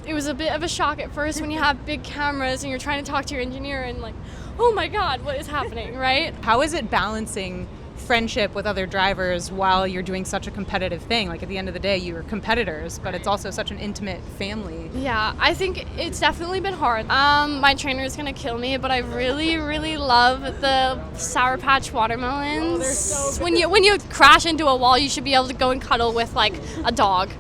it was a bit of a shock at first when you have big cameras and you're trying to talk to your engineer and like, oh my God, what is happening, right? How is it balancing friendship with other drivers while you're doing such a competitive thing? Like at the end of the day, you're competitors, but it's also such an intimate family. Yeah, I think it's definitely been hard. My trainer is gonna kill me, but I really, really love the Sour Patch watermelons. Oh, they're so good. When you crash into a wall, you should be able to go and cuddle with like a dog.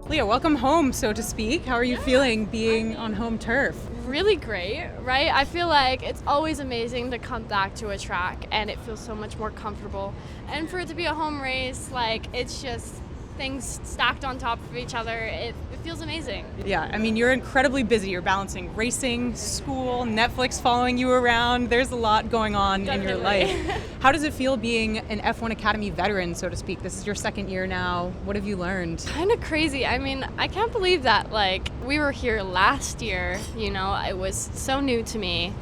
Lia, welcome home, so to speak. How are you feeling being on home turf? Really great, right? I feel like it's always amazing to come back to a track and it feels so much more comfortable. And for it to be a home race, like it's just things stacked on top of each other. It feels amazing. Yeah, I mean, you're incredibly busy. You're balancing racing, school, Netflix following you around. There's a lot going on in your life. How does it feel being an F1 Academy veteran, so to speak? This is your second year now. What have you learned? Kind of crazy. I mean, I can't believe that, like, we were here last year, you know, it was so new to me.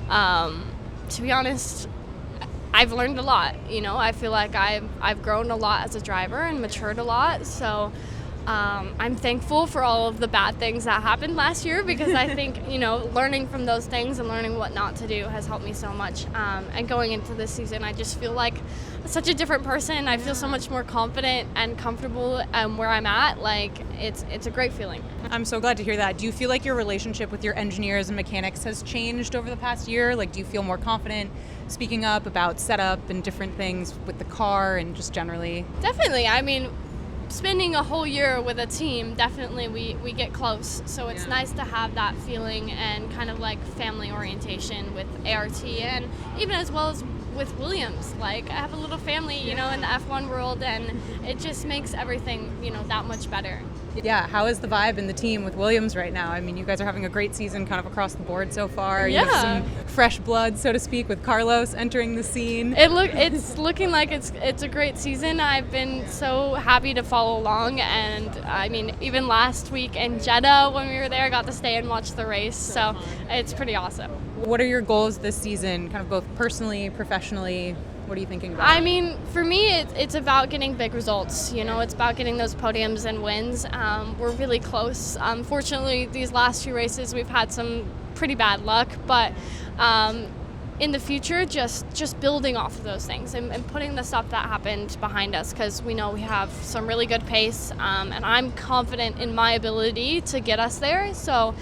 To be honest, I've learned a lot, you know. I feel like I've grown a lot as a driver and matured a lot, so I'm thankful for all of the bad things that happened last year because I think, you know, learning from those things and learning what not to do has helped me so much. And going into this season, I just feel like such a different person. I feel so much more confident and comfortable where I'm at. Like, it's a great feeling. I'm so glad to hear that. Do you feel like your relationship with your engineers and mechanics has changed over the past year? Like, do you feel more confident speaking up about setup and different things with the car and just generally? Definitely. I mean, spending a whole year with a team, definitely we get close. So it's nice to have that feeling and kind of like family orientation with ART and even as well as with Williams. Like, I have a little family, you know, in the F1 world, and it just makes everything, you know, that much better. Yeah, how is the vibe in the team with Williams right now? I mean, you guys are having a great season kind of across the board so far. You have some fresh blood, so to speak, with Carlos entering the scene. It's looking like it's a great season. I've been so happy to follow along, and I mean, even last week in Jeddah when we were there, I got to stay and watch the race, so it's pretty awesome. What are your goals this season, kind of both personally, professionally? What are you thinking about? I mean, for me, it's about getting big results. You know, it's about getting those podiums and wins. We're really close. Unfortunately, these last few races, we've had some pretty bad luck, but in the future, just building off of those things and putting the stuff that happened behind us, because we know we have some really good pace, and I'm confident in my ability to get us there. So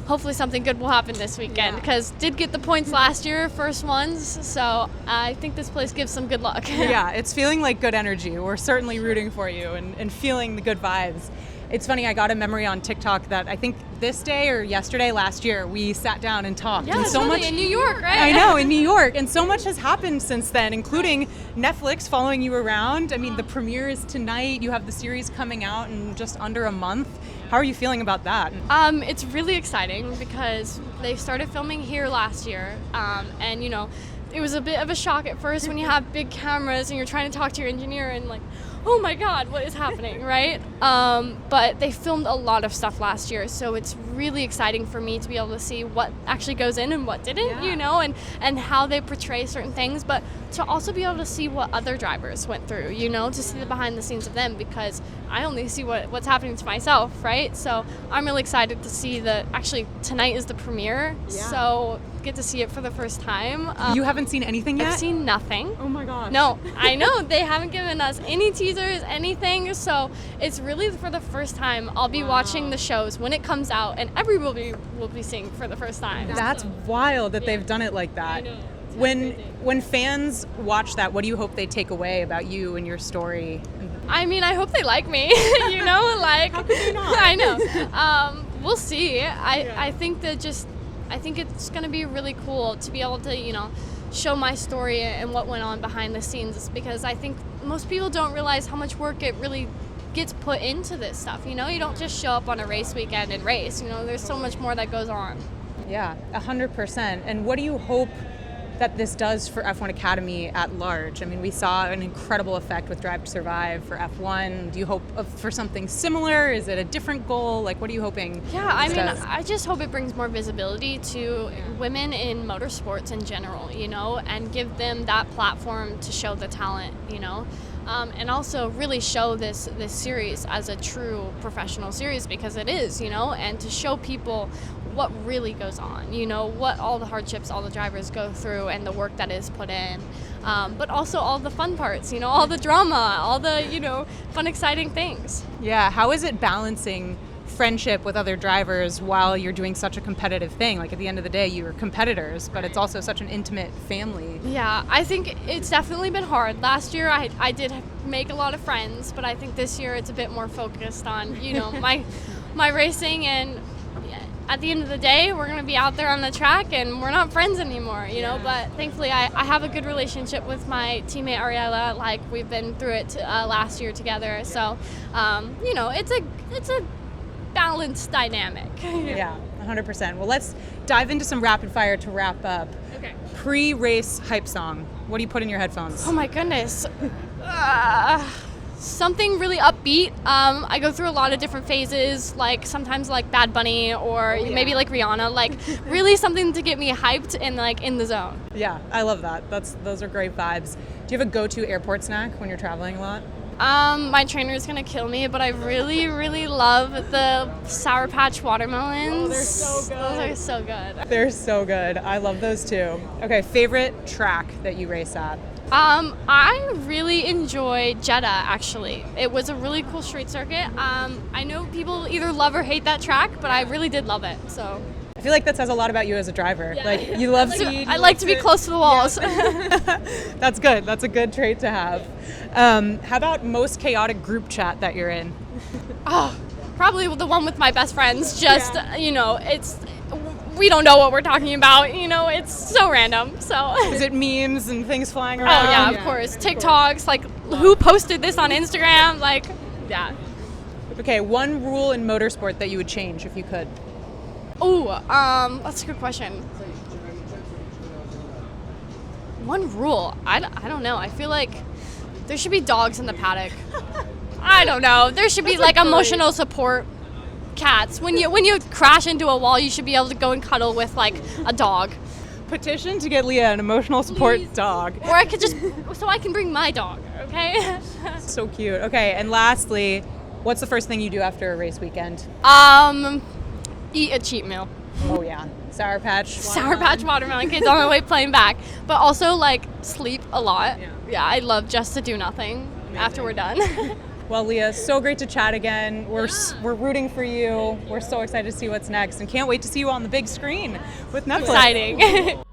hopefully something good will happen this weekend, because did get the points last year, first ones, so I think this place gives some good luck. Yeah, it's feeling like good energy. We're certainly rooting for you and feeling the good vibes. It's funny, I got a memory on TikTok that I think this day or yesterday last year we sat down and talked. Yeah, and so really, much in New York, right? I know, in New York. And so much has happened since then, including Netflix following you around. I mean, the premiere is tonight. You have the series coming out in just under a month. How are you feeling about that? It's really exciting because they started filming here last year, and you know, it was a bit of a shock at first when you have big cameras and you're trying to talk to your engineer and like, oh my God, what is happening, right? But they filmed a lot of stuff last year, so it's really exciting for me to be able to see what actually goes in and what didn't, you know, and how they portray certain things, but to also be able to see what other drivers went through, you know, to see the behind the scenes of them, because I only see what's happening to myself, right? So I'm really excited to see actually tonight is the premiere, so get to see it for the first time. You haven't seen anything yet? I've seen nothing. Oh my gosh. No, I know. They haven't given us any teasers, anything. So it's really for the first time I'll be watching the shows when it comes out, and everybody will be seeing for the first time. That's wild that they've done it like that. I know. When fans watch that, what do you hope they take away about you and your story? I mean, I hope they like me, you know, like, how could they not? I know. We'll see. I think it's going to be really cool to be able to, you know, show my story and what went on behind the scenes, because I think most people don't realize how much work it really gets put into this stuff. You know, you don't just show up on a race weekend and race. You know, there's so much more that goes on. Yeah, 100%. And what do you hope that this does for F1 Academy at large? I mean, we saw an incredible effect with Drive to Survive for F1. Do you hope for something similar? Is it a different goal? Like, what are you hoping? Yeah, I this mean, does? I just hope it brings more visibility to women in motorsports in general, you know, and give them that platform to show the talent, you know. And also really show this series as a true professional series, because it is, you know, and to show people what really goes on, you know, what all the hardships all the drivers go through and the work that is put in, but also all the fun parts, you know, all the drama, all the, you know, fun, exciting things. Yeah, how is it balancing friendship with other drivers while you're doing such a competitive thing? Like, at the end of the day, you're competitors, but it's also such an intimate family. Yeah, I think it's definitely been hard. Last year I did make a lot of friends, but I think this year it's a bit more focused on, you know, my racing, and at the end of the day, we're going to be out there on the track and we're not friends anymore, you know, but thankfully I have a good relationship with my teammate Ariella. Like, we've been through it last year together, so you know, it's a balanced dynamic. Yeah, 100%. Well, let's dive into some rapid fire to wrap up. Okay. Pre-race hype song. What do you put in your headphones? Oh my goodness. Something really upbeat. I go through a lot of different phases, like sometimes like Bad Bunny or maybe like Rihanna, like really something to get me hyped and like in the zone. Yeah, I love that. Those are great vibes. Do you have a go-to airport snack when you're traveling a lot? My trainer is gonna kill me, but I really, really love the Sour Patch watermelons. Oh, they're so good. Those are so good. They're so good. I love those too. Okay, favorite track that you race at? I really enjoy Jeddah, actually. It was a really cool street circuit. I know people either love or hate that track, but I really did love it, so. I feel like that says a lot about you as a driver. Yeah. Like, you love speed. I like to be close to the walls. Yeah. That's good. That's a good trait to have. How about most chaotic group chat that you're in? Oh, probably the one with my best friends. Just, you know, we don't know what we're talking about. You know, it's so random. So. Is it memes and things flying around? Oh yeah, of course. TikToks, like who posted this on Instagram? Like, yeah. Okay, one rule in motorsport that you would change if you could. Oh, that's a good question. One rule, I don't know. I feel like there should be dogs in the paddock. I don't know. There should be like emotional support cats. When you crash into a wall, you should be able to go and cuddle with like a dog. Petition to get Lia an emotional support dog. Or I could so I can bring my dog, okay? So cute. Okay, and lastly, what's the first thing you do after a race weekend? Eat a cheat meal. Oh yeah, Sour Patch. Sour Patch watermelon kids on my way plane back. But also like sleep a lot. Yeah, I love just to do nothing after we're done. Well, Lia, so great to chat again. We're rooting for you. We're so excited to see what's next and can't wait to see you on the big screen with Netflix. Exciting.